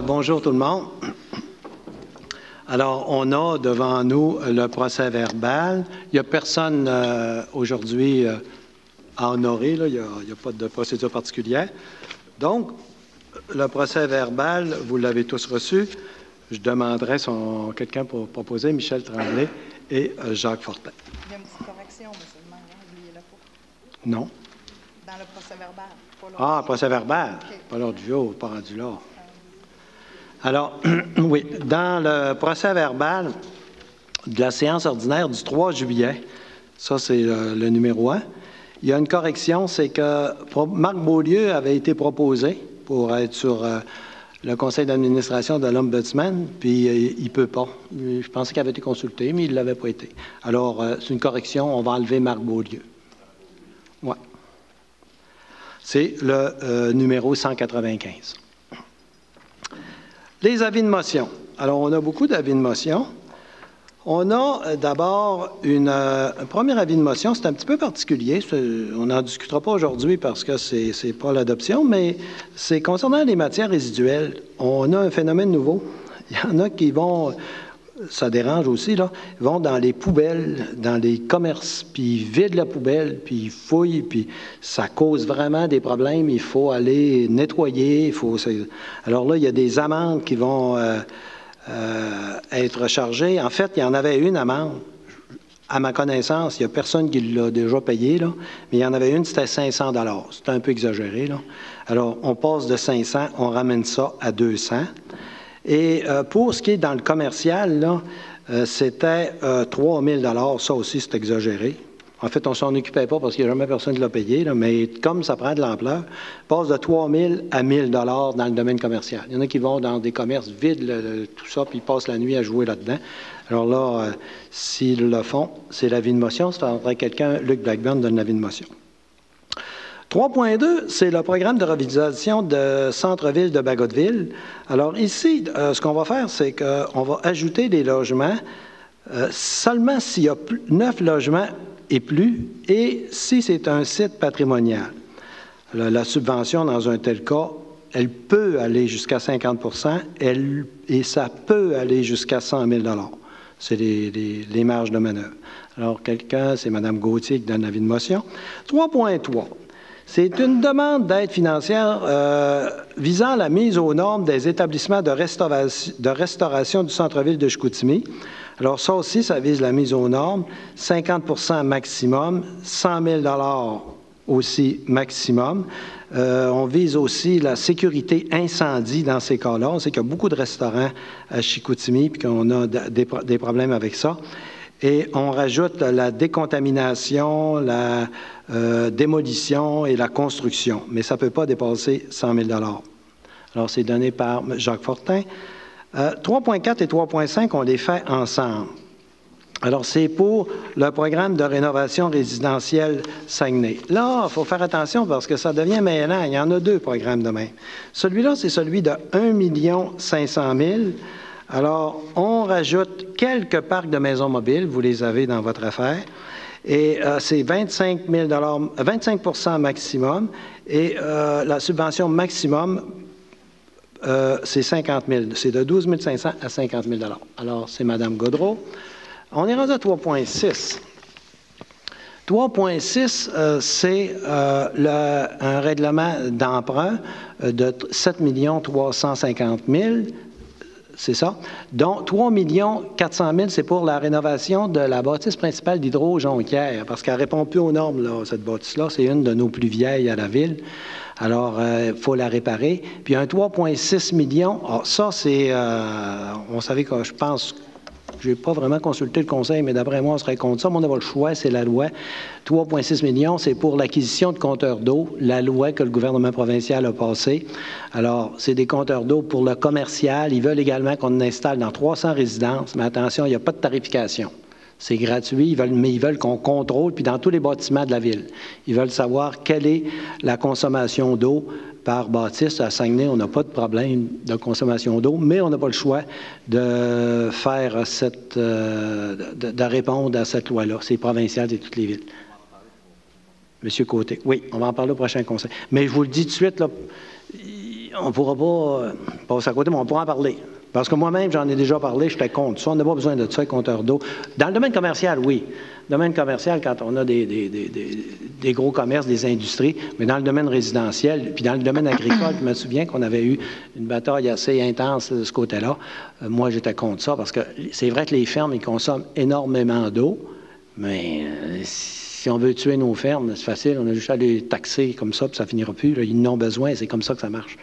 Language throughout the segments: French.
Bonjour tout le monde. Alors, on a devant nous le procès verbal. Il n'y a personne aujourd'hui à honorer, là. Il n'y a pas de procédure particulière. Donc, le procès verbal, vous l'avez tous reçu. Je demanderai quelqu'un pour proposer, Michel Tremblay et Jacques Fortin. Il y a une petite correction, M. le maire, oubliez-la pas. Non. Dans le procès verbal. Ah, procès verbal. Okay. Pas l'ordre du jour, pas rendu là. Alors, oui, dans le procès verbal de la séance ordinaire du 3 juillet, ça c'est le numéro 1, il y a une correction, c'est que Marc Beaulieu avait été proposé pour être sur le conseil d'administration de l'Ombudsman, puis il ne peut pas. Je pensais qu'il avait été consulté, mais il ne l'avait pas été. Alors, c'est une correction, on va enlever Marc Beaulieu. Ouais. C'est le numéro 195. Les avis de motion. Alors, on a beaucoup d'avis de motion. On a d'abord un premier avis de motion. C'est un petit peu particulier. On n'en discutera pas aujourd'hui parce que ce n'est pas l'adoption, mais c'est concernant les matières résiduelles. On a un phénomène nouveau. Il y en a qui vont... Ça dérange aussi, là. Ils vont dans les poubelles, dans les commerces, puis ils vident la poubelle, puis ils fouillent, puis ça cause vraiment des problèmes. Il faut aller nettoyer. Alors là, il y a des amendes qui vont être chargées. En fait, il y en avait une amende. À ma connaissance, il n'y a personne qui l'a déjà payé, là, mais il y en avait une, c'était 500 $. C'était un peu exagéré, là. Alors, on passe de 500, on ramène ça à 200. Et pour ce qui est dans le commercial, là, c'était 3 000 $. Ça aussi, c'est exagéré. En fait, on ne s'en occupait pas parce qu'il n'y a jamais personne qui l'a payé, là, mais comme ça prend de l'ampleur, passe de 3 000 à 1 000 $ dans le domaine commercial. Il y en a qui vont dans des commerces vides, tout ça, puis ils passent la nuit à jouer là-dedans. Alors là, s'ils le font, c'est l'avis de motion. Ça faudrait quelqu'un, Luc Blackburn, donne l'avis de motion. 3.2, c'est le programme de revitalisation de centre-ville de Bagotville. Alors ici, ce qu'on va faire, c'est qu'on va ajouter des logements seulement s'il y a 9 logements et plus, et si c'est un site patrimonial. La subvention, dans un tel cas, elle peut aller jusqu'à 50 % et ça peut aller jusqu'à 100 000 $. C'est les marges de manœuvre. Alors, c'est Mme Gauthier qui donne l'avis de motion. 3.3. C'est une demande d'aide financière visant la mise aux normes des établissements de restauration du centre-ville de Chicoutimi. Alors ça aussi, ça vise la mise aux normes, 50 % maximum, 100 000 $ aussi maximum. On vise aussi la sécurité incendie dans ces cas-là. On sait qu'il y a beaucoup de restaurants à Chicoutimi et qu'on a des problèmes avec ça. Et on rajoute la décontamination, la démolition et la construction. Mais ça ne peut pas dépasser 100 000 $. Alors, c'est donné par Jacques Fortin. 3.4 et 3.5, on les fait ensemble. Alors, c'est pour le programme de rénovation résidentielle Saguenay. Là, il faut faire attention parce que ça devient mêlant. Il y en a 2 programmes de même. Celui-là, c'est celui de 1 500 000 $. Alors, on rajoute quelques parcs de maisons mobiles, vous les avez dans votre affaire, et c'est 25 % maximum, et la subvention maximum, c'est 50 000 $. C'est de 12 500 à 50 000 $. Alors, c'est Mme Gaudreault. On est rendu à 3.6. 3.6, c'est un règlement d'emprunt de 7 350 000 $. C'est ça. Donc, 3 400 000 $, c'est pour la rénovation de la bâtisse principale d'Hydro-Jonquière, parce qu'elle ne répond plus aux normes, là, cette bâtisse-là. C'est une de nos plus vieilles à la ville. Alors, il faut la réparer. Puis, un 3,6 millions, ça, c'est... on savait que je pense... Je n'ai pas vraiment consulté le conseil, mais d'après moi, on serait contre ça. Mais on n'a pas le choix, c'est la loi. 3,6 millions, c'est pour l'acquisition de compteurs d'eau, la loi que le gouvernement provincial a passée. Alors, c'est des compteurs d'eau pour le commercial. Ils veulent également qu'on installe dans 300 résidences. Mais attention, il n'y a pas de tarification. C'est gratuit, mais ils veulent qu'on contrôle, puis dans tous les bâtiments de la ville. Ils veulent savoir quelle est la consommation d'eau par bâtisse. À Saguenay, on n'a pas de problème de consommation d'eau, mais on n'a pas le choix de faire de répondre à cette loi-là. C'est provincial de toutes les villes. Monsieur Côté. Oui, on va en parler au prochain conseil. Mais je vous le dis tout de suite, là, on ne pourra pas passer à côté, mais on pourra en parler. Parce que moi-même, j'en ai déjà parlé, j'étais contre ça. On n'a pas besoin de ça, les compteurs d'eau. Dans le domaine commercial, oui. Dans le domaine commercial, quand on a des gros commerces, des industries, mais dans le domaine résidentiel, puis dans le domaine agricole, je me souviens qu'on avait eu une bataille assez intense de ce côté-là. Moi, j'étais contre ça, parce que c'est vrai que les fermes, ils consomment énormément d'eau, mais si on veut tuer nos fermes, c'est facile, on a juste à les taxer comme ça, puis ça finira plus. Là, ils en ont besoin, c'est comme ça que ça marche.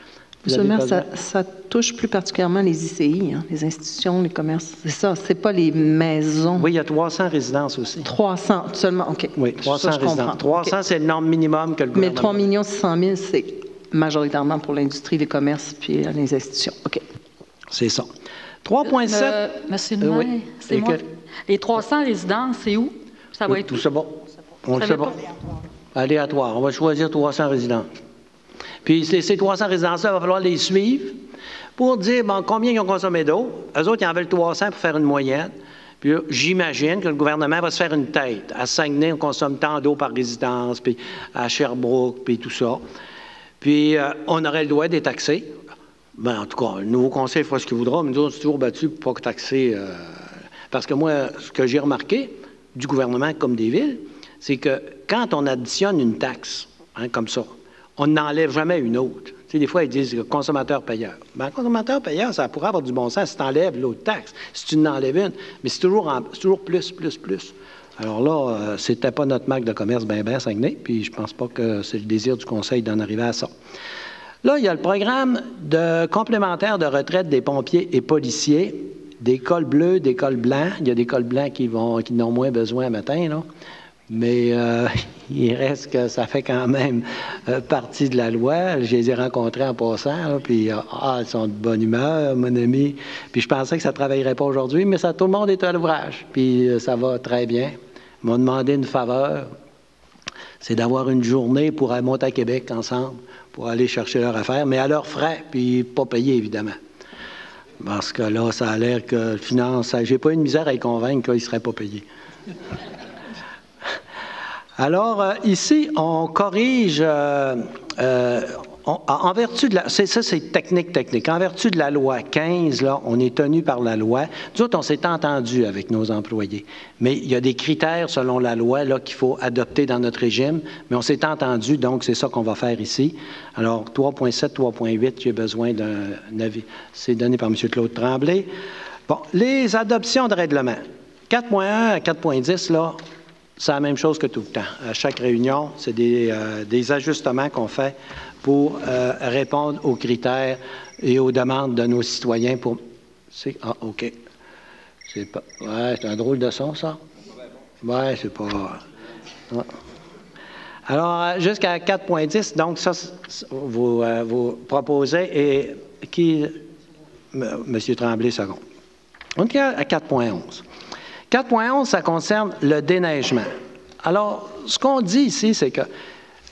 Monsieur le maire, ça touche plus particulièrement les ICI, hein, les institutions, les commerces. C'est ça, c'est pas les maisons. Oui, il y a 300 résidences aussi. 300 seulement, OK. Oui, 300 résidences. 300, okay. C'est le nombre minimum que le gouvernement... Mais 3 600 000, c'est majoritairement pour l'industrie, les commerces, puis les institutions. OK. C'est ça. 3,7... Monsieur le maire, oui. c'est moi. Les 300 résidences, c'est où? Ça va être où? Tout ça, bon. On le sait pas. Aléatoire. On va choisir 300 résidences. Puis ces 300 résidences-là, il va falloir les suivre pour dire bon, combien ils ont consommé d'eau. Eux autres, ils en veulent 300 pour faire une moyenne. Puis j'imagine que le gouvernement va se faire une tête. À Saguenay, on consomme tant d'eau par résidence, puis à Sherbrooke, puis tout ça. Puis on aurait le droit de les taxer. Ben, en tout cas, le nouveau conseil fera ce qu'il voudra, mais nous, on s'est toujours battus pour pas taxer. Parce que moi, ce que j'ai remarqué du gouvernement comme des villes, c'est que quand on additionne une taxe, hein, comme ça, on n'enlève jamais une autre. Tu sais, des fois, ils disent consommateur-payeur. Bien, consommateur-payeur, ça pourrait avoir du bon sens si tu enlèves l'autre taxe, si tu en enlèves une. Mais c'est toujours plus. Alors là, c'était pas notre marque de commerce ben Saguenay, puis je pense pas que c'est le désir du conseil d'en arriver à ça. Là, il y a le programme de complémentaire de retraite des pompiers et policiers, des cols bleus, des cols blancs. Il y a des cols blancs qui n'ont moins besoin matin, là. Mais il reste que ça fait quand même partie de la loi. Je les ai rencontrés en passant, là, puis ils sont de bonne humeur, mon ami. Puis je pensais que ça ne travaillerait pas aujourd'hui, mais ça, tout le monde est à l'ouvrage. Puis ça va très bien. Ils m'ont demandé une faveur, c'est d'avoir une journée pour aller monter à Québec ensemble, pour aller chercher leurs affaires, mais à leurs frais, puis pas payés, évidemment. Parce que là, ça a l'air que finance, j'ai pas eu de misère à les convaincre qu'ils ne seraient pas payés. Alors, ici, on corrige, en vertu de la... Ça, c'est technique. En vertu de la loi 15, là, on est tenu par la loi. Nous autres, on s'est entendu avec nos employés. Mais il y a des critères, selon la loi, là, qu'il faut adopter dans notre régime. Mais on s'est entendu, donc c'est ça qu'on va faire ici. Alors, 3.7, 3.8, j'ai besoin d'un avis. C'est donné par M. Claude Tremblay. Bon, les adoptions de règlement. 4.1 à 4.10, là... C'est la même chose que tout le temps. À chaque réunion, c'est des ajustements qu'on fait pour répondre aux critères et aux demandes de nos citoyens pour... Ah, OK. C'est pas... Ouais, c'est un drôle de son, ça? Ouais, c'est pas... Ouais. Alors, jusqu'à 4.10, donc ça, vous proposez, et qui... M. Tremblay, second. On est à 4.11. 4.11, ça concerne le déneigement. Alors, ce qu'on dit ici, c'est que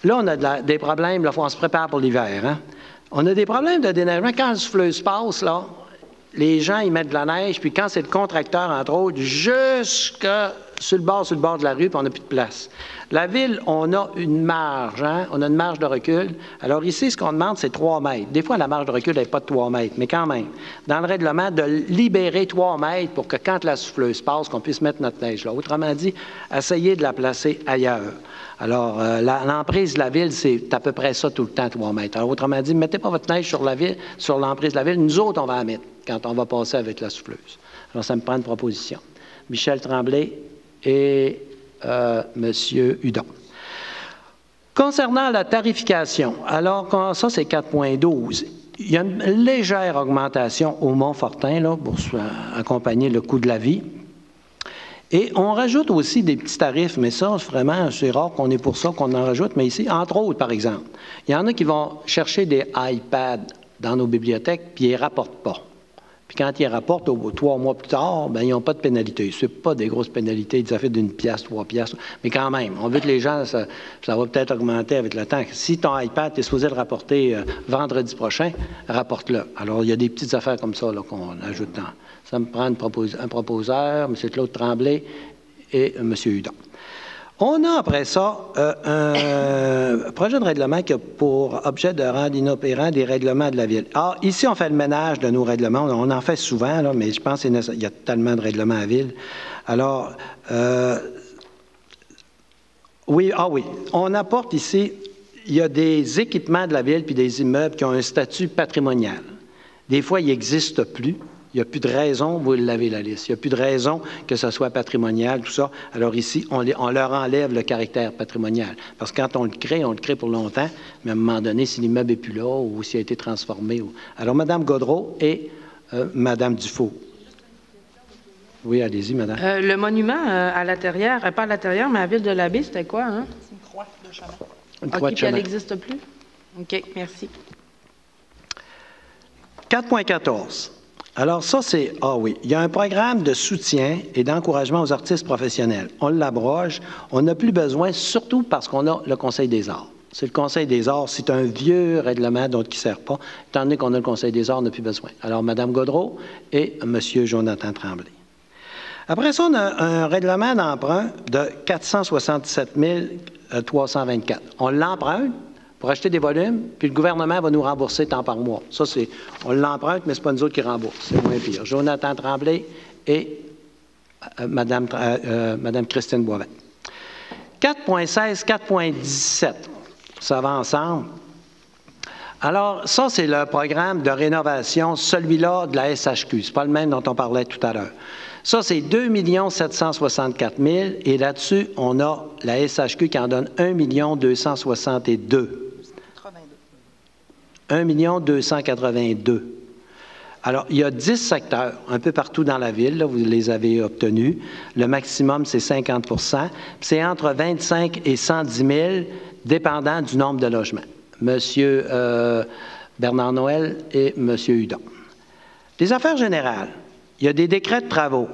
là, on a des problèmes, là, on se prépare pour l'hiver. Hein? On a des problèmes de déneigement. Quand la souffleuse passe, là, les gens, ils mettent de la neige, puis quand c'est le contracteur, entre autres, jusque sur le bord de la rue, puis on n'a plus de place. La ville, on a une marge, hein? On a une marge de recul. Alors ici, ce qu'on demande, c'est 3 mètres. Des fois, la marge de recul n'est pas de 3 mètres, mais quand même, dans le règlement, de libérer 3 mètres pour que quand la souffleuse passe, qu'on puisse mettre notre neige là. Autrement dit, essayer de la placer ailleurs. Alors, l'emprise de la ville, c'est à peu près ça tout le temps, 3 mètres. Alors, autrement dit, ne mettez pas votre neige sur l'emprise de la ville. Nous autres, on va la mettre quand on va passer avec la souffleuse. Alors, ça me prend une proposition. Michel Tremblay et M. Hudon. Concernant la tarification, alors ça, c'est 4.12. Il y a une légère augmentation au Montfortin là, pour accompagner le coût de la vie. Et on rajoute aussi des petits tarifs, mais ça, vraiment, c'est rare qu'on ait pour ça qu'on en rajoute. Mais ici, entre autres, par exemple, il y en a qui vont chercher des iPads dans nos bibliothèques, puis ils ne les rapportent pas. Puis quand ils les rapportent 3 mois plus tard, bien, ils n'ont pas de pénalité. Ce n'est pas des grosses pénalités, ça fait d'1 piastre, 3 piastres. Mais quand même, on veut que les gens, ça va peut-être augmenter avec le temps. Si ton iPad, tu es supposé le rapporter vendredi prochain, rapporte-le. Alors, il y a des petites affaires comme ça là, qu'on ajoute dans. Ça me prend un proposeur, M. Claude Tremblay et M. Hudon. On a après ça un projet de règlement qui a pour objet de rendre inopérants des règlements de la Ville. Alors, ici, on fait le ménage de nos règlements. On en fait souvent, là, mais je pense qu'il y a tellement de règlements à Ville. Alors, oui, on apporte ici, il y a des équipements de la Ville puis des immeubles qui ont un statut patrimonial. Des fois, ils n'existent plus. Il n'y a plus de raison, vous l'avez la liste, il n'y a plus de raison que ce soit patrimonial, tout ça. Alors ici, on leur enlève le caractère patrimonial. Parce que quand on le crée pour longtemps, mais à un moment donné, si l'immeuble n'est plus là ou s'il a été transformé. Alors, Mme Gaudreault et Mme Dufault. Oui, allez-y, Madame. Le monument à l'intérieur, pas à l'intérieur, mais à la ville de l'Abbé, c'était quoi, hein? C'est une croix de chemin. Une croix de puis elle chemin. n'existe plus? OK, merci. 4.14. Alors ça, c'est... Ah oui, il y a un programme de soutien et d'encouragement aux artistes professionnels. On l'abroge. On n'a plus besoin, surtout parce qu'on a le Conseil des arts. C'est le Conseil des arts, c'est un vieux règlement qui ne sert pas. Étant donné qu'on a le Conseil des arts, on n'a plus besoin. Alors, Mme Gaudreault et M. Jonathan Tremblay. Après ça, on a un règlement d'emprunt de 467 324. On l'emprunte pour acheter des volumes, puis le gouvernement va nous rembourser tant par mois. Ça, c'est, on l'emprunte, mais ce n'est pas nous autres qui remboursent. C'est moins pire. Jonathan Tremblay et Mme Christine Boivin. 4.16, 4.17, ça va ensemble. Alors, ça, c'est le programme de rénovation, celui-là de la SHQ. Ce n'est pas le même dont on parlait tout à l'heure. Ça, c'est 2 764 000 et là-dessus, on a la SHQ qui en donne 1 262 1 282. Alors, il y a 10 secteurs, un peu partout dans la ville, là, vous les avez obtenus. Le maximum, c'est 50 %. C'est entre 25 et 110 000, dépendant du nombre de logements. Monsieur Bernard Noël et Monsieur Hudon. Les affaires générales, il y a des décrets de travaux.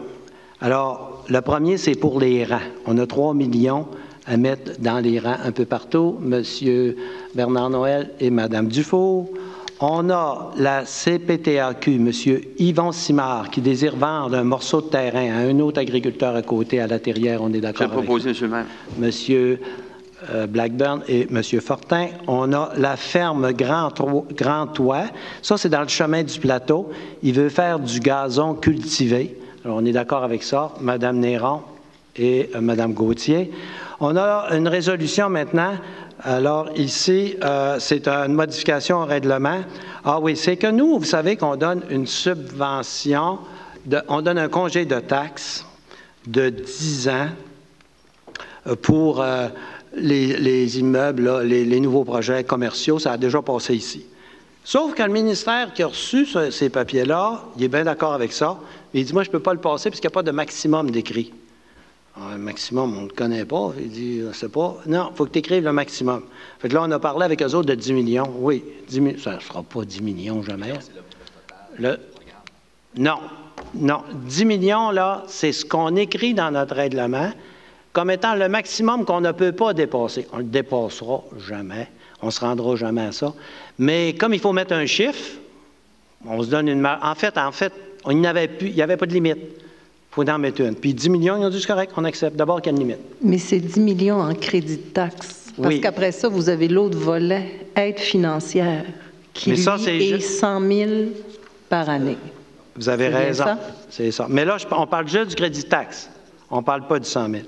Alors, le premier, c'est pour les rangs. On a 3 millions à mettre dans les rangs un peu partout. Monsieur Bernard Noël et Mme Dufault. On a la CPTAQ, M. Yvon Simard, qui désire vendre un morceau de terrain à un autre agriculteur à côté, à la Terrière. On est d'accord avec ça. Proposé, M. le maire. M. Blackburn et M. Fortin. On a la ferme Grand Toit. Ça, c'est dans le chemin du plateau. Il veut faire du gazon cultivé. Alors, on est d'accord avec ça. Mme Néron et Mme Gauthier. On a une résolution maintenant. Alors, ici, c'est une modification au règlement. Ah oui, c'est que nous, vous savez qu'on donne une subvention, on donne un congé de taxes de 10 ans pour les immeubles, là, les nouveaux projets commerciaux. Ça a déjà passé ici. Sauf que le ministère qui a reçu ces papiers-là, il est bien d'accord avec ça, mais il dit, moi, je ne peux pas le passer parce qu'il n'y a pas de maximum d'écrit. Un maximum, on ne le connaît pas. Il dit, je ne sais pas. Non, il faut que tu écrives le maximum. Fait que là, on a parlé avec eux autres de 10 millions. Oui, 10 millions. Ça ne sera pas 10 millions jamais. Non. 10 millions, là, c'est ce qu'on écrit dans notre règlement comme étant le maximum qu'on ne peut pas dépasser. On ne le dépassera jamais. On ne se rendra jamais à ça. Mais comme il faut mettre un chiffre, on se donne une marge. En fait, il n'y avait pas de limite. Il faut en mettre une. Puis 10 millions, ils ont dit c'est correct, on accepte. D'abord qu'il y a une limite. Mais c'est 10 millions en crédit de taxe. Parce qu'après ça, vous avez l'autre volet, aide financière, qui lui est 100 000 par année. Vous avez raison. C'est ça. Mais là, on parle juste du crédit de taxe. On ne parle pas du 100 000.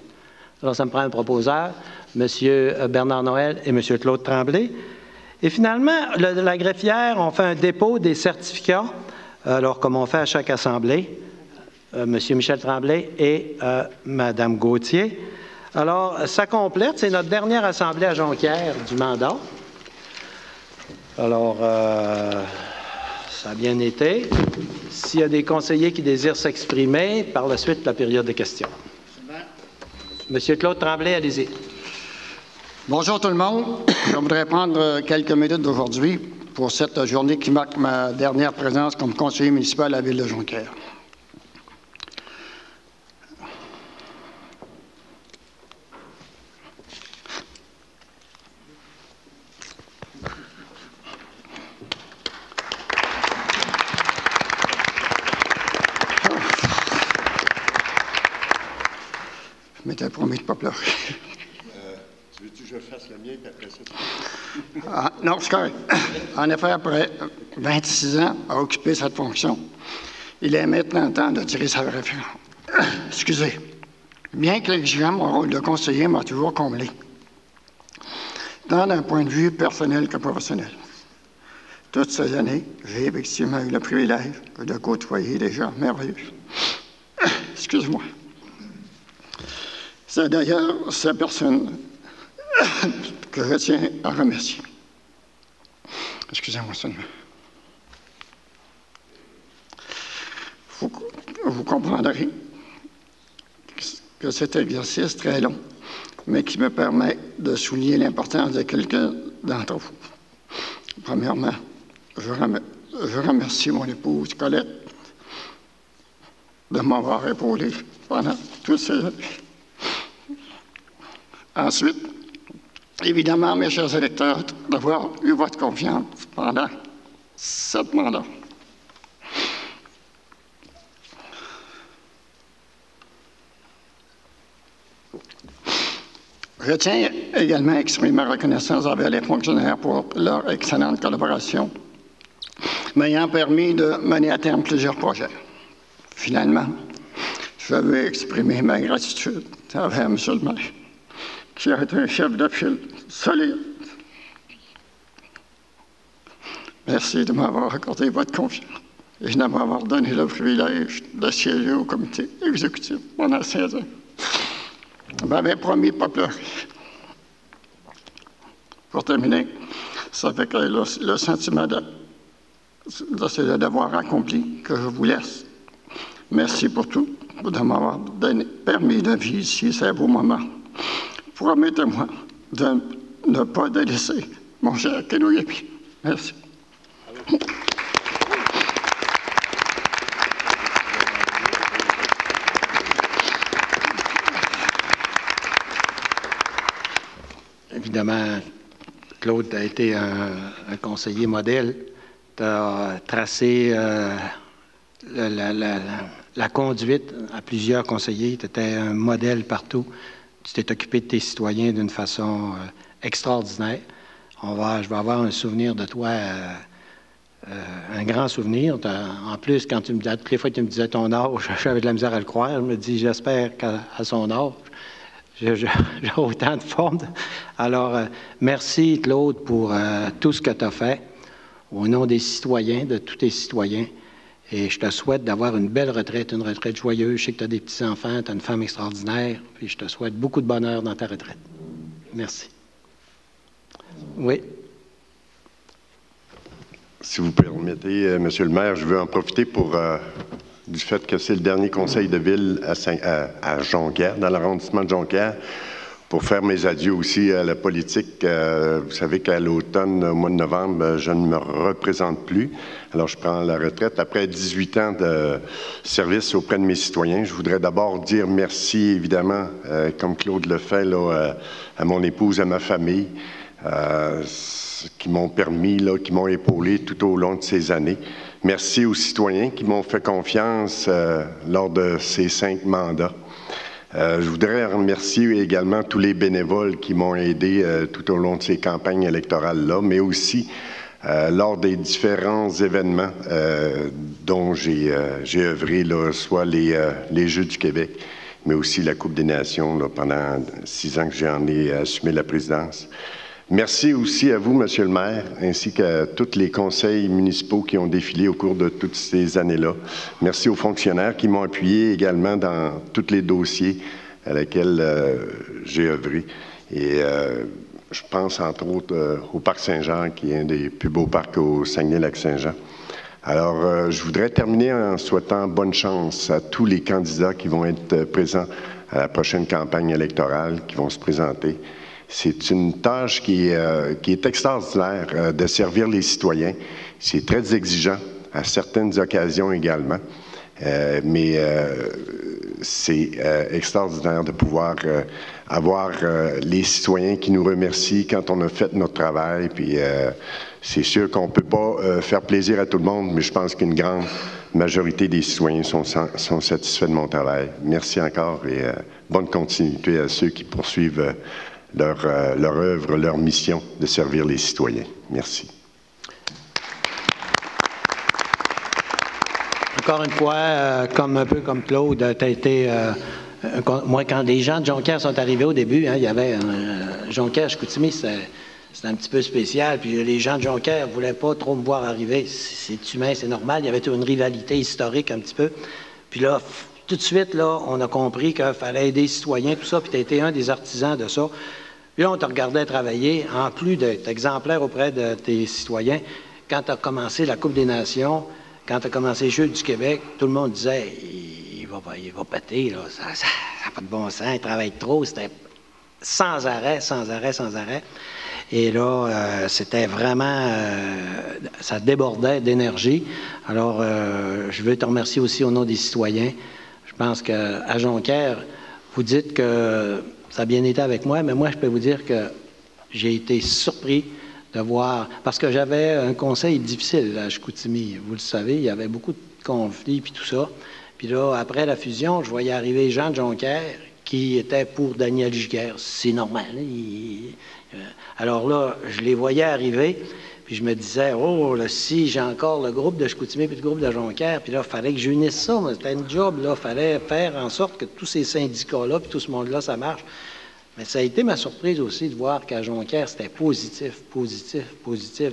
Alors, ça me prend un proposeur, M. Bernard Noël et M. Claude Tremblay. Et finalement, la greffière, on fait un dépôt des certificats, alors comme on fait à chaque assemblée. M. Michel Tremblay et Mme Gauthier. Alors, ça complète. C'est notre dernière assemblée à Jonquière du mandat. Alors, ça a bien été. S'il y a des conseillers qui désirent s'exprimer, par la suite, la période de questions. M. Claude Tremblay, allez-y. Bonjour tout le monde. Je voudrais prendre quelques minutes d'aujourd'hui pour cette journée qui marque ma dernière présence comme conseiller municipal à la ville de Jonquière. Je m'étais promis de ne pas pleurer. Veux-tu que je fasse le mien, puis après ça, non, c'est correct. En effet, après 26 ans à occuper cette fonction, il est maintenant temps de tirer sa référence. Excusez. Bien que l'exigeant, mon rôle de conseiller m'a toujours comblé, tant d'un point de vue personnel que professionnel. Toutes ces années, j'ai effectivement eu le privilège de côtoyer des gens merveilleux. Excuse-moi. C'est d'ailleurs ces personnes que je tiens à remercier. Excusez-moi seulement. Vous comprendrez que cet exercice très long, mais qui me permet de souligner l'importance de quelqu'un d'entre vous. Premièrement, je remercie mon épouse Colette de m'avoir épaulé pendant toutes ces années. Ensuite, évidemment, mes chers électeurs, d'avoir eu votre confiance pendant 7 mandats. Je tiens également à exprimer ma reconnaissance envers les fonctionnaires pour leur excellente collaboration, m'ayant permis de mener à terme plusieurs projets. Finalement, je veux exprimer ma gratitude envers M. le maire, qui a été un chef de file solide. Merci de m'avoir accordé votre confiance et de m'avoir donné le privilège de siéger au comité exécutif pendant 16 ans. Vous m'avez promis de ne pas pleurer. Pour terminer, ça fait que le sentiment de ce devoir accompli que je vous laisse. Merci pour tout, de m'avoir permis de vivre ici ces beaux moments. Promettez-moi de ne pas délaisser mon cher Kenouyepi. Merci. Évidemment, Claude a été un conseiller modèle. Tu as tracé la conduite à plusieurs conseillers. Tu étais un modèle partout. Tu t'es occupé de tes citoyens d'une façon extraordinaire. Je vais avoir un souvenir de toi, un grand souvenir. En plus, quand toutes les fois que tu me disais ton âge, j'avais de la misère à le croire. Je me dis, j'espère qu'à son âge, j'ai autant de forme. Alors, merci Claude pour tout ce que tu as fait au nom des citoyens, de tous tes citoyens. Et je te souhaite d'avoir une belle retraite, une retraite joyeuse. Je sais que tu as des petits-enfants, tu as une femme extraordinaire. Puis je te souhaite beaucoup de bonheur dans ta retraite. Merci. Oui. Si vous permettez, Monsieur le maire, je veux en profiter du fait que c'est le dernier conseil de ville à Jonquière, dans l'arrondissement de Jonquière, pour faire mes adieux aussi à la politique. Vous savez qu'à l'automne, au mois de novembre, je ne me représente plus. Alors, je prends la retraite. Après 18 ans de service auprès de mes citoyens, je voudrais d'abord dire merci, évidemment, comme Claude le fait, là, à mon épouse, à ma famille, qui m'ont permis, là, qui m'ont épaulé tout au long de ces années. Merci aux citoyens qui m'ont fait confiance lors de ces 5 mandats. Je voudrais remercier également tous les bénévoles qui m'ont aidé tout au long de ces campagnes électorales-là, mais aussi lors des différents événements dont j'ai œuvré, là, soit les Jeux du Québec, mais aussi la Coupe des Nations là, pendant 6 ans que j'en ai assumé la présidence. Merci aussi à vous, Monsieur le maire, ainsi qu'à tous les conseils municipaux qui ont défilé au cours de toutes ces années-là. Merci aux fonctionnaires qui m'ont appuyé également dans tous les dossiers à lesquels j'ai œuvré. Et je pense entre autres au Parc Saint-Jean, qui est un des plus beaux parcs au Saguenay-Lac-Saint-Jean. Alors, je voudrais terminer en souhaitant bonne chance à tous les candidats qui vont être présents à la prochaine campagne électorale, qui vont se présenter. C'est une tâche qui est extraordinaire de servir les citoyens. C'est très exigeant à certaines occasions également, mais c'est extraordinaire de pouvoir avoir les citoyens qui nous remercient quand on a fait notre travail. Puis c'est sûr qu'on ne peut pas faire plaisir à tout le monde, mais je pense qu'une grande majorité des citoyens sont satisfaits de mon travail. Merci encore et bonne continuité à ceux qui poursuivent leur œuvre, leur mission de servir les citoyens. Merci. Encore une fois, un peu comme Claude, tu as été... moi, quand les gens de Jonquière sont arrivés au début, il y avait Jonquière-Chicoutimi, c'était un petit peu spécial, puis les gens de Jonquière ne voulaient pas trop me voir arriver. C'est humain, c'est normal, il y avait une rivalité historique un petit peu. Puis là, tout de suite, là, on a compris qu'il fallait aider les citoyens, tout ça, puis tu as été un des artisans de ça. Puis là, on te regardait travailler, en plus d'être exemplaire auprès de tes citoyens. Quand tu as commencé la Coupe des Nations, quand tu as commencé les Jeux du Québec, tout le monde disait il va péter, là, ça n'a pas de bon sens, il travaille trop. C'était sans arrêt. Et là, c'était vraiment, ça débordait d'énergie. Alors, je veux te remercier aussi au nom des citoyens. Je pense qu'à Jonquière, vous dites que ça a bien été avec moi, mais moi, je peux vous dire que j'ai été surpris de voir, parce que j'avais un conseil difficile à Chicoutimi. Vous le savez, il y avait beaucoup de conflits puis tout ça. Puis là, après la fusion, je voyais arriver Jean de Jonquière qui était pour Daniel Giguère. C'est normal. Alors là, je les voyais arriver, puis je me disais, oh, là, si j'ai encore le groupe de Chicoutimi puis le groupe de Jonquière, puis là, il fallait que j'unisse ça. C'était une job, là. Il fallait faire en sorte que tous ces syndicats-là puis tout ce monde-là, ça marche. Mais ça a été ma surprise aussi de voir qu'à Jonquière, c'était positif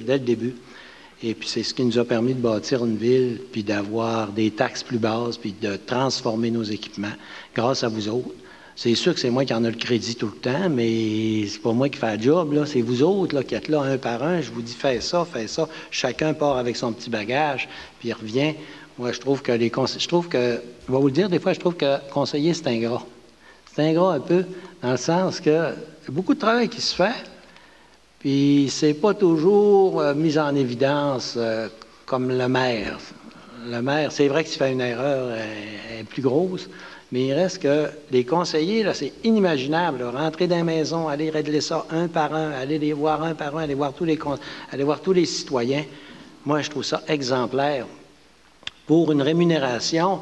dès le début. Et puis c'est ce qui nous a permis de bâtir une ville, puis d'avoir des taxes plus basses, puis de transformer nos équipements grâce à vous autres. C'est sûr que c'est moi qui en ai le crédit tout le temps, mais c'est pas moi qui fais le job, là. C'est vous autres là, qui êtes là un par un. Je vous dis, fais ça. Chacun part avec son petit bagage, puis il revient. Moi, je trouve que je vais vous le dire, des fois, je trouve que conseiller, c'est ingrat. C'est ingrat un peu, dans le sens que y a beaucoup de travail qui se fait, puis c'est pas toujours mis en évidence comme le maire. Le maire, c'est vrai que s'il fait une erreur, elle est plus grosse, mais il reste que les conseillers, là, c'est inimaginable. Là, rentrer dans la maison, aller régler ça un par un, aller les voir un par un, aller voir tous les citoyens. Moi, je trouve ça exemplaire pour une rémunération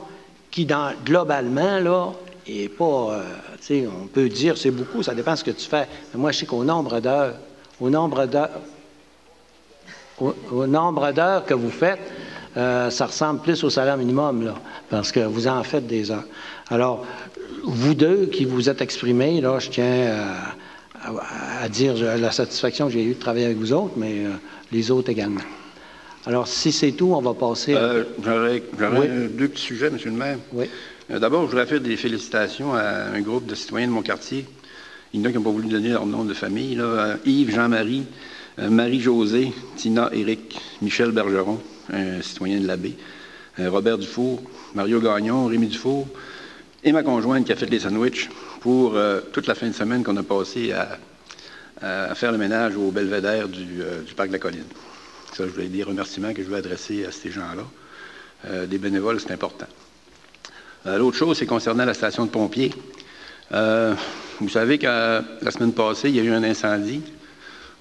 qui, globalement, là, et pas, tu sais, on peut dire c'est beaucoup, ça dépend de ce que tu fais. Mais moi, je sais qu'au nombre d'heures que vous faites, ça ressemble plus au salaire minimum, là, parce que vous en faites des heures. Alors, vous deux qui vous êtes exprimés, là, je tiens à dire la satisfaction que j'ai eue de travailler avec vous autres, mais les autres également. Alors, si c'est tout, on va passer... J'aurais deux petits sujets, M. le maire. Oui. D'abord, je voudrais faire des félicitations à un groupe de citoyens de mon quartier. Il y en a qui n'ont pas voulu donner leur nom de famille. Là. Yves, Jean-Marie, Marie-Josée, Tina, Éric, Michel Bergeron, un citoyen de l'Abbé, Robert Dufour, Mario Gagnon, Rémi Dufour, et ma conjointe qui a fait les sandwichs pour toute la fin de semaine qu'on a passé à faire le ménage au belvédère du Parc de la Colline. Ça, je voulais des remerciements que je veux adresser à ces gens-là. Des bénévoles, c'est important. L'autre chose, c'est concernant la station de pompiers. Vous savez que la semaine passée, il y a eu un incendie.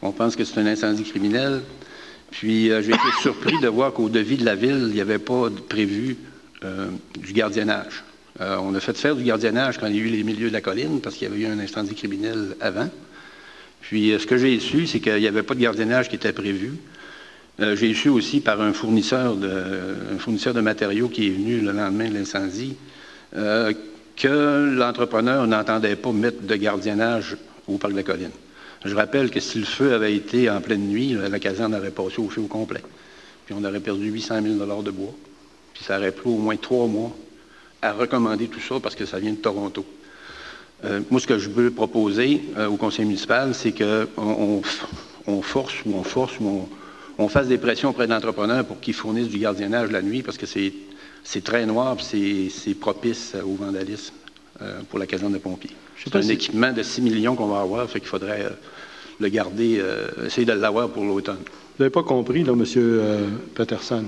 On pense que c'est un incendie criminel. Puis, j'ai été surpris de voir qu'au devis de la ville, il n'y avait pas prévu du gardiennage. On a fait faire du gardiennage quand il y a eu les milieux de la colline, parce qu'il y avait eu un incendie criminel avant. Puis, ce que j'ai su, c'est qu'il n'y avait pas de gardiennage qui était prévu. J'ai su aussi par un fournisseur de matériaux qui est venu le lendemain de l'incendie que l'entrepreneur n'entendait pas mettre de gardiennage au Parc de la Colline. Je rappelle que si le feu avait été en pleine nuit, la caserne aurait passé au feu au complet. Puis on aurait perdu 800 000 $ de bois. Puis ça aurait pris au moins 3 mois à recommander tout ça parce que ça vient de Toronto. Moi, ce que je veux proposer au conseil municipal, c'est qu'on force ou on fasse des pressions auprès de l'entrepreneur pour qu'il fournisse du gardiennage la nuit parce que c'est très noir et c'est propice au vandalisme pour la caserne de pompiers. C'est un équipement de 6 millions qu'on va avoir, fait qu'il faudrait le garder, essayer de l'avoir pour l'automne. Vous n'avez pas compris, là, M. Peterson?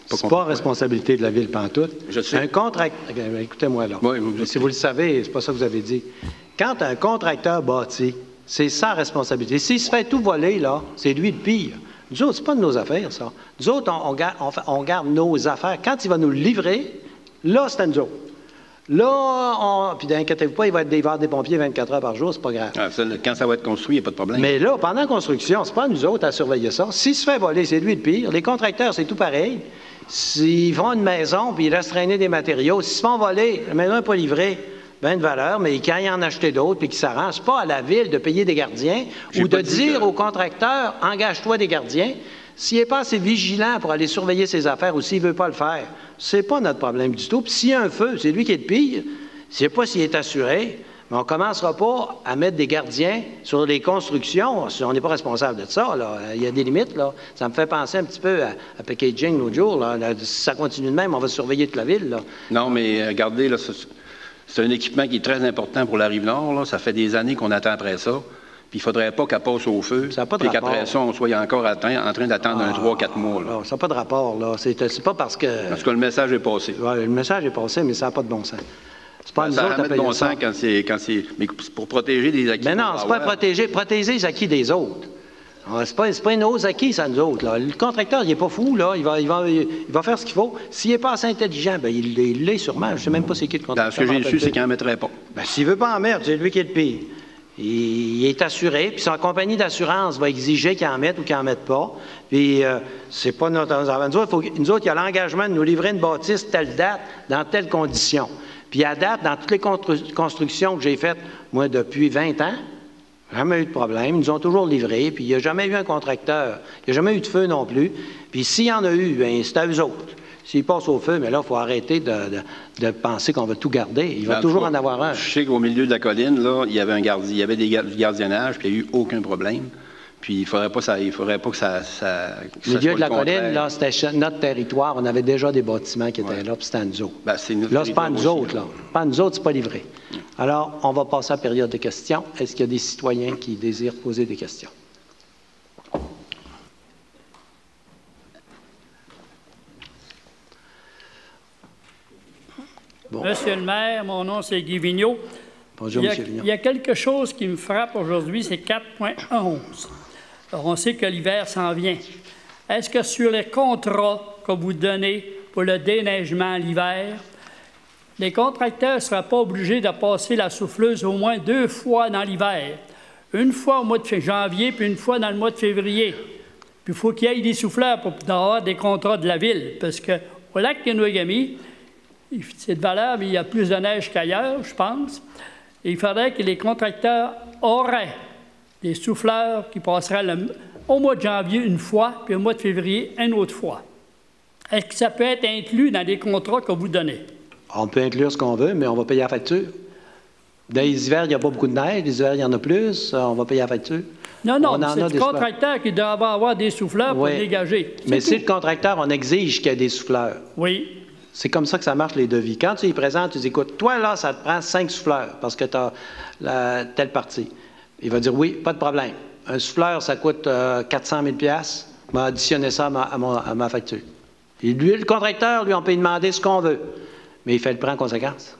C'est pas responsabilité de la Ville pantoute. Je sais. Un contracteur... Écoutez-moi, là. Oui, si vous le savez, c'est pas ça que vous avez dit. Quand un contracteur bâtit, c'est sa responsabilité. S'il se fait tout voler, là, c'est lui le pire. Nous autres, c'est pas de nos affaires, ça. Nous autres, on garde nos affaires. Quand il va nous le livrer, là, c'est à nous autres. Là, puis inquiétez-vous pas, il va y avoir des pompiers 24 heures par jour, c'est pas grave. Ah, ça, quand ça va être construit, il n'y a pas de problème. Mais là, pendant la construction, c'est pas nous autres à surveiller ça. S'il se fait voler, c'est lui le pire. Les contracteurs, c'est tout pareil. S'ils vont à une maison, puis ils laissent traîner des matériaux, s'ils se font voler, la maison n'est pas livrée, bien de valeur, mais quand ils en achètent d'autres, puis qu'ils s'arrangent, c'est pas à la ville de payer des gardiens ou de dire au contracteur, engage-toi des gardiens. S'il n'est pas assez vigilant pour aller surveiller ses affaires ou s'il ne veut pas le faire, c'est pas notre problème du tout. Puis s'il y a un feu, c'est lui qui est le pire. Je ne sais pas s'il est assuré, mais on ne commencera pas à mettre des gardiens sur les constructions. On n'est pas responsable de ça, là. Il y a des limites, là. Ça me fait penser un petit peu à packaging l'autre jour, là. Si ça continue de même, on va surveiller toute la ville, là. Non, mais regardez, là, c'est un équipement qui est très important pour la Rive-Nord, là. Ça fait des années qu'on attend après ça. Puis il ne faudrait pas qu'elle passe au feu, et qu'après ça, on soit encore en train d'attendre 3-4 mois. Là. Ça n'a pas de rapport, là. C'est pas parce que... Parce que le message est passé. Oui, le message est passé, mais ça n'a pas de bon sens. C'est pas nous ça autres n'a pas de bon sens quand c'est... Mais pour protéger des acquis... Mais non, c'est pas protéger les acquis des autres. C'est pas nos acquis, ça, nous autres. Là. Le contracteur, il n'est pas fou, là. Il va faire ce qu'il faut. S'il n'est pas assez intelligent, bien, il l'est sûrement. Je ne sais même pas c'est qui le contracteur. Ce que j'ai su, c'est qu'il n'en mettrait pas. Bien, s'il ne veut pas en mettre, c'est lui qui est le pire. Il est assuré, puis sa compagnie d'assurance va exiger qu'il en mette ou qu'il n'en mette pas. Puis, c'est pas notre... Nous autres, il y a l'engagement de nous livrer une bâtisse telle date, dans telles conditions. Puis, à date, dans toutes les constructions que j'ai faites, moi, depuis 20 ans, jamais eu de problème. Ils nous ont toujours livré, puis il n'y a jamais eu un contracteur. Il n'y a jamais eu de feu non plus. Puis, s'il y en a eu, bien, c'est à eux autres. S'ils passent au feu, mais là, il faut arrêter de penser qu'on va tout garder. Il va toujours en avoir un. Je sais qu'au milieu de la colline, là, il y avait du gardiennage, puis il n'y a eu aucun problème. Puis il ne faudrait pas que ça au milieu de la colline, là, c'était notre territoire. On avait déjà des bâtiments qui étaient là, puis c'était à nous autres. Là, c'est pas à nous autres, là. Pas à nous autres, c'est pas livré. Alors, on va passer à la période de questions. Est-ce qu'il y a des citoyens qui désirent poser des questions? Bon. Monsieur le maire, mon nom c'est Guy Vigneault. Bonjour, Monsieur Vigneault. Il y a quelque chose qui me frappe aujourd'hui, c'est 4.11. Alors, on sait que l'hiver s'en vient. Est-ce que sur les contrats que vous donnez pour le déneigement l'hiver, les contracteurs ne seraient pas obligés de passer la souffleuse au moins 2 fois dans l'hiver? Une fois au mois de janvier, puis une fois dans le mois de février. Puis il faut qu'il y ait des souffleurs pour avoir des contrats de la ville, parce qu'au lac Kenouagami, c'est de valeur, mais il y a plus de neige qu'ailleurs, je pense. Et il faudrait que les contracteurs auraient des souffleurs qui passeraient au mois de janvier une fois, puis au mois de février une autre fois. Est-ce que ça peut être inclus dans les contrats que vous donnez? On peut inclure ce qu'on veut, mais on va payer la facture. Dans les hivers, il n'y a pas beaucoup de neige. Les hivers, il y en a plus. On va payer la facture. Non, c'est le contracteur qui doit avoir des souffleurs pour dégager. Mais si le contracteur, on exige qu'il y ait des souffleurs. Oui. C'est comme ça que ça marche, les devis. Quand tu y présentes, tu dis, écoute, toi, là, ça te prend 5 souffleurs parce que tu as telle partie. Il va dire, oui, pas de problème. Un souffleur, ça coûte 400 000 $. Je vais additionner ça à ma facture. Et lui, le contracteur, lui, on peut lui demander ce qu'on veut. Mais il fait le prix en conséquence.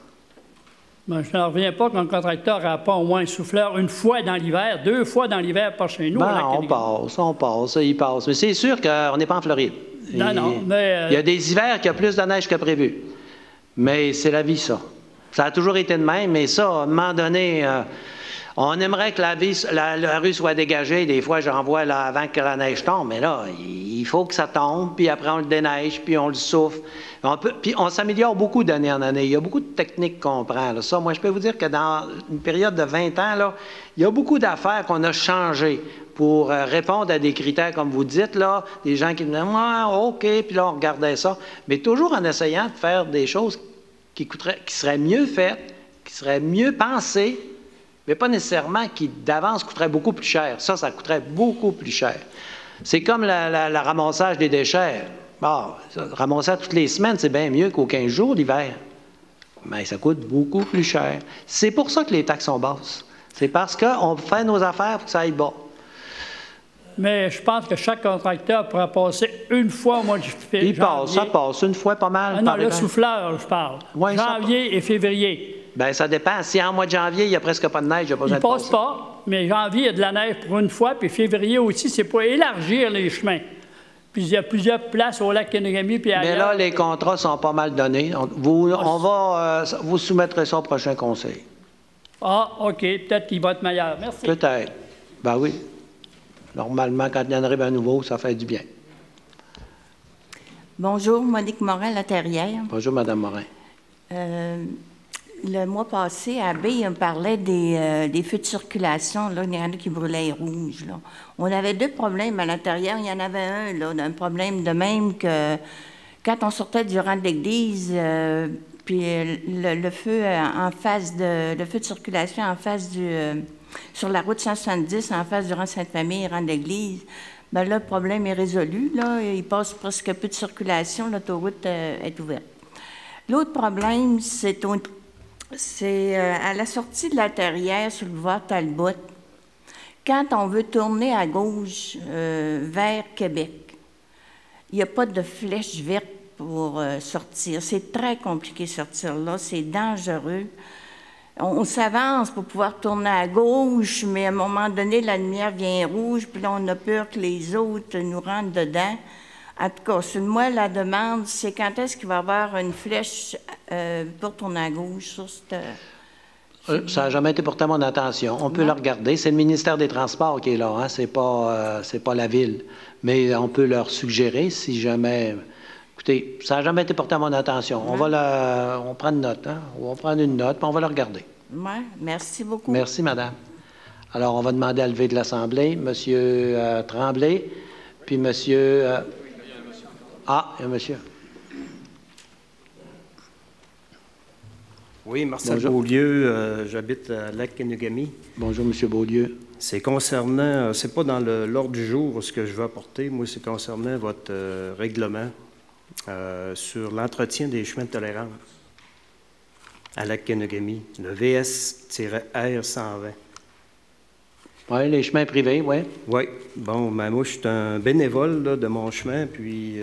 Ben, je ne reviens pas qu'un contracteur n'a pas au moins un souffleur une fois dans l'hiver, 2 fois dans l'hiver, pas chez nous. On passe, il passe. Mais c'est sûr qu'on n'est pas en Floride. Non, mais... Il y a des hivers qui a plus de neige que prévu. Mais c'est la vie, ça. Ça a toujours été de même, mais ça, à un moment donné, on aimerait que la rue soit dégagée. Des fois, j'en vois là, avant que la neige tombe, mais là, il faut que ça tombe, puis après, on le déneige, puis on le souffle. Puis on s'améliore beaucoup d'année en année. Il y a beaucoup de techniques qu'on prend. Là. Ça, moi, je peux vous dire que dans une période de 20 ans, là, il y a beaucoup d'affaires qu'on a changées pour répondre à des critères, comme vous dites, là, des gens qui me disent « Ouais, OK », puis là, on regardait ça. Mais toujours en essayant de faire des choses qui seraient mieux faites, qui seraient mieux pensées, mais pas nécessairement qui, d'avance, coûteraient beaucoup plus cher. Ça coûterait beaucoup plus cher. C'est comme le ramassage des déchets. Bon, ramasser toutes les semaines, c'est bien mieux qu'aux 15 jours l'hiver. Mais ça coûte beaucoup plus cher. C'est pour ça que les taxes sont basses. C'est parce qu'on fait nos affaires pour que ça aille bas. Mais je pense que chaque contracteur pourra passer une fois au mois de février. Ça passe une fois pas mal. Non, le souffleur, je parle. Ouais, janvier et février. Bien, ça dépend. Si en mois de janvier, il n'y a presque pas de neige, il n'y a pas besoin de passer. Il ne passe pas, mais janvier, il y a de la neige pour une fois, puis février aussi, c'est pour élargir les chemins. Puis il y a plusieurs places au lac Kenegami puis ailleurs. Mais là, les contrats sont pas mal donnés. Vous soumettrez ça au prochain conseil. Ah, OK. Peut-être qu'il va être meilleur. Merci. Peut-être. Ben oui. Normalement, quand il y en arrive un nouveau, ça fait du bien. Bonjour, Monique Morin-Laterrière. Bonjour, Mme Morin. Le mois passé, à Baie, on parlait des feux de circulation. Là, il y en a qui brûlaient rouge. Là. On avait 2 problèmes à l'intérieur. Il y en avait un, là, d'un problème de même que quand on sortait du rang de l'église, puis le feu en face le feu de circulation en face sur la route 170, en face du rang Sainte-Famille, rang de l'église, bien là, le problème est résolu. Là. Il passe presque peu de circulation. L'autoroute est ouverte. L'autre problème, c'est à la sortie de la Terrière, sur le boulevard Talbot, quand on veut tourner à gauche vers Québec, il n'y a pas de flèche verte pour sortir. C'est très compliqué de sortir là, c'est dangereux. On s'avance pour pouvoir tourner à gauche, mais à un moment donné, la lumière vient rouge, puis là, on a peur que les autres nous rentrent dedans. En tout cas, sur moi, la demande, c'est quand est-ce qu'il va y avoir une flèche pour tourner à gauche sur cette... Ça n'a jamais été porté à mon attention. On peut le regarder. C'est le ministère des Transports qui est là, hein? C'est pas la Ville. Mais on peut leur suggérer si jamais... Écoutez, ça n'a jamais été porté à mon attention. On prend une note, hein? On va prendre une note, puis on va le regarder. Oui, merci beaucoup. Merci, madame. Alors, on va demander à lever de l'Assemblée. Monsieur Tremblay, puis monsieur... Ah, il y a un monsieur. Oui, Marcel Beaulieu, j'habite à Lac-Kenegami. Bonjour, monsieur Beaulieu. C'est concernant, c'est pas dans l'ordre du jour ce que je veux apporter, moi c'est concernant votre règlement sur l'entretien des chemins de tolérance à Lac-Kenegami, le VS-R120. Oui, les chemins privés, oui. Oui. Bon, ben moi, je suis un bénévole là, de mon chemin, puis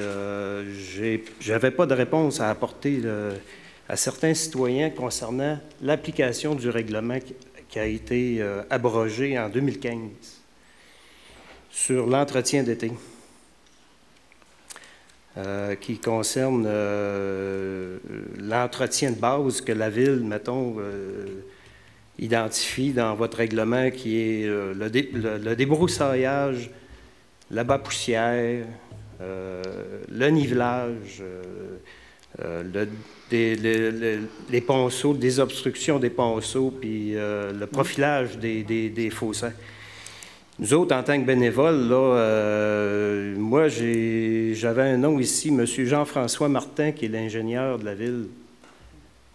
j'avais pas de réponse à apporter à certains citoyens concernant l'application du règlement qui a été abrogé en 2015 sur l'entretien d'été, qui concerne l'entretien de base que la Ville, mettons, identifie dans votre règlement, qui est le débroussaillage, la bas-poussière, le nivelage, les ponceaux, des obstructions des ponceaux, puis le profilage des fossés. Nous autres, en tant que bénévoles, là, moi, j'avais un nom ici, M. Jean-François Martin, qui est l'ingénieur de la Ville,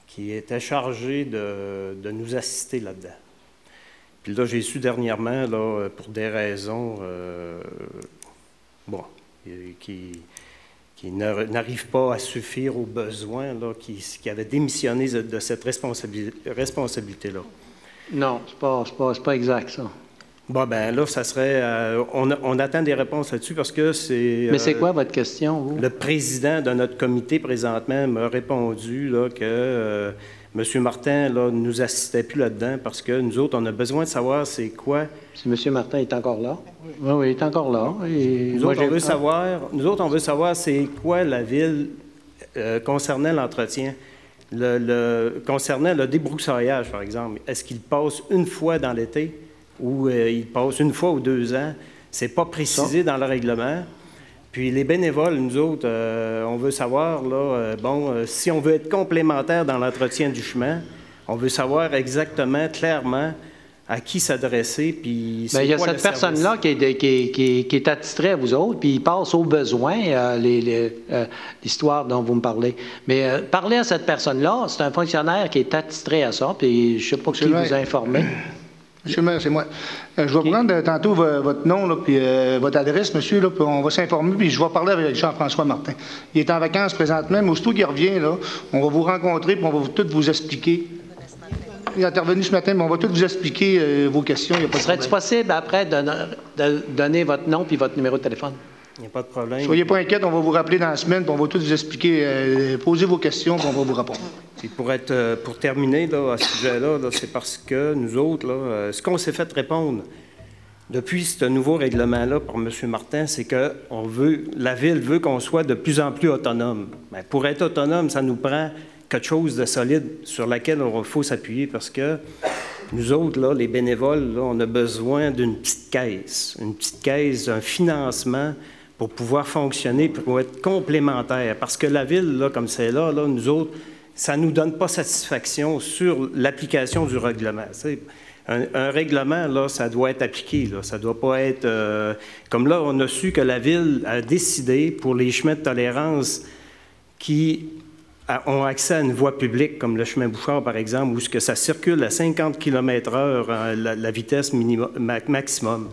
qui était chargé de nous assister là-dedans. Puis là, j'ai su dernièrement, là, pour des raisons, qui n'arrivent pas à suffire aux besoins, là, qui avait démissionné de cette responsabilité-là. Non, c'est pas exact, ça. Bon, ben là, ça serait... on attend des réponses là-dessus parce que c'est... Mais c'est quoi votre question, vous? Le président de notre comité, présentement, m'a répondu là, que M. Martin ne nous assistait plus là-dedans parce que nous autres, on a besoin de savoir c'est quoi... Si M. Martin est encore là? Oui, il est encore là. Et nous autres, on veut savoir c'est quoi la Ville concernant l'entretien. Concernant le débroussaillage, par exemple. Est-ce qu'il passe une fois dans l'été ou il passe une fois ou 2 ans? C'est pas précisé dans le règlement. Puis les bénévoles, nous autres, on veut savoir, là, si on veut être complémentaire dans l'entretien du chemin, on veut savoir exactement, clairement, à qui s'adresser, puis c'est quoi le service. Il y a cette personne-là qui est attitrée à vous autres, puis il passe aux besoins, l'histoire dont vous me parlez. Mais parlez à cette personne-là, c'est un fonctionnaire qui est attitré à ça, puis je ne sais pas qui vous a informé. Monsieur le maire, c'est moi. Je vais prendre tantôt votre nom, là, puis votre adresse, monsieur, là, puis on va s'informer, puis je vais parler avec Jean-François Martin. Il est en vacances présentement, mais aussitôt qu'il revient, là, on va vous rencontrer, puis on va tout vous expliquer. Il est intervenu ce matin, mais on va tout vous expliquer vos questions. Serait-il possible, après, de donner votre nom puis votre numéro de téléphone? Il n'y a pas de problème. Soyez pas inquiets, on va vous rappeler dans la semaine, puis on va tout vous expliquer, poser vos questions, puis on va vous répondre. Puis pour terminer là, à ce sujet-là, c'est parce que nous autres, là, ce qu'on s'est fait répondre depuis ce nouveau règlement-là par M. Martin, c'est que la Ville veut qu'on soit de plus en plus autonome. Bien, pour être autonome, ça nous prend quelque chose de solide sur laquelle il faut s'appuyer parce que nous autres, là, les bénévoles, là, on a besoin d'une petite caisse, un financement pour pouvoir fonctionner, pour être complémentaire. Parce que la Ville, là, comme c'est là, nous autres, ça ne nous donne pas satisfaction sur l'application du règlement. Un règlement, là, ça doit être appliqué. Là. Ça ne doit pas être... comme là, on a su que la Ville a décidé pour les chemins de tolérance qui ont accès à une voie publique, comme le chemin Bouchard, par exemple, où que ça circule à 50 km/h, la vitesse maximum,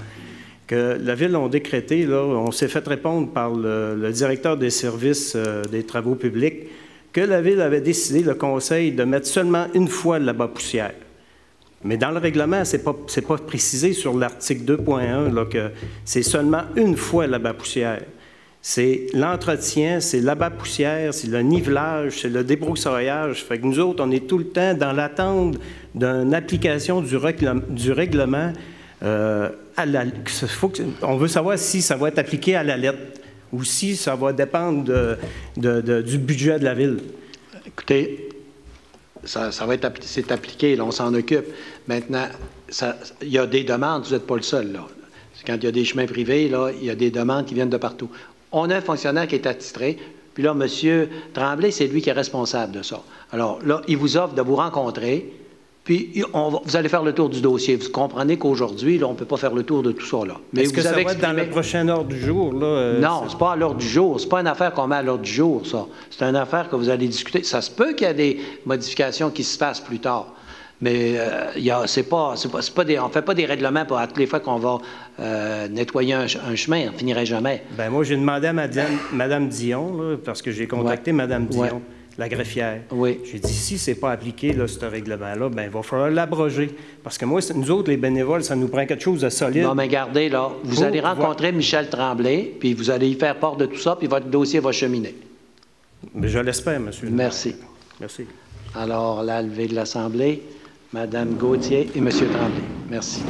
que la Ville a décrété, là, on s'est fait répondre par le directeur des services des travaux publics, que la Ville avait décidé, le Conseil, de mettre seulement une fois le bas-poussière. Mais dans le règlement, ce n'est pas précisé sur l'article 2.1 que c'est seulement une fois la bas-poussière. C'est l'entretien, c'est l'abat-poussière, c'est le nivelage, c'est le débroussaillage. Fait que nous autres, on est tout le temps dans l'attente d'une application du règlement. On veut savoir si ça va être appliqué à la lettre ou si ça va dépendre du budget de la Ville. Écoutez, c'est appliqué, là, on s'en occupe. Maintenant, il y a des demandes, vous n'êtes pas le seul, là. Quand il y a des chemins privés, là, il y a des demandes qui viennent de partout. On a un fonctionnaire qui est attitré, puis là, M. Tremblay, c'est lui qui est responsable de ça. Alors là, il vous offre de vous rencontrer, puis vous allez faire le tour du dossier. Vous comprenez qu'aujourd'hui, là, on ne peut pas faire le tour de tout ça, là. Mais est-ce que ça va être dans le prochain ordre du jour, là? Non, ce n'est pas à l'ordre du jour. Ce n'est pas une affaire qu'on met à l'ordre du jour, ça. C'est une affaire que vous allez discuter. Ça se peut qu'il y ait des modifications qui se fassent plus tard. Mais on ne fait pas des règlements pour toutes les fois qu'on va nettoyer un chemin. On ne finirait jamais. Bien, moi, j'ai demandé à Mme Dion, là, parce que j'ai contacté Mme Dion, la greffière. Oui. J'ai dit, si ce n'est pas appliqué, là, ce règlement-là, bien, il va falloir l'abroger. Parce que moi, nous autres, les bénévoles, ça nous prend quelque chose de solide. Non, mais regardez, là, vous allez rencontrer Michel Tremblay, puis vous allez y faire part de tout ça, puis votre dossier va cheminer. Mais je l'espère, monsieur. Merci. Merci. Alors, la levée de l'Assemblée, Mme Gauthier et M. Tremblay. Merci.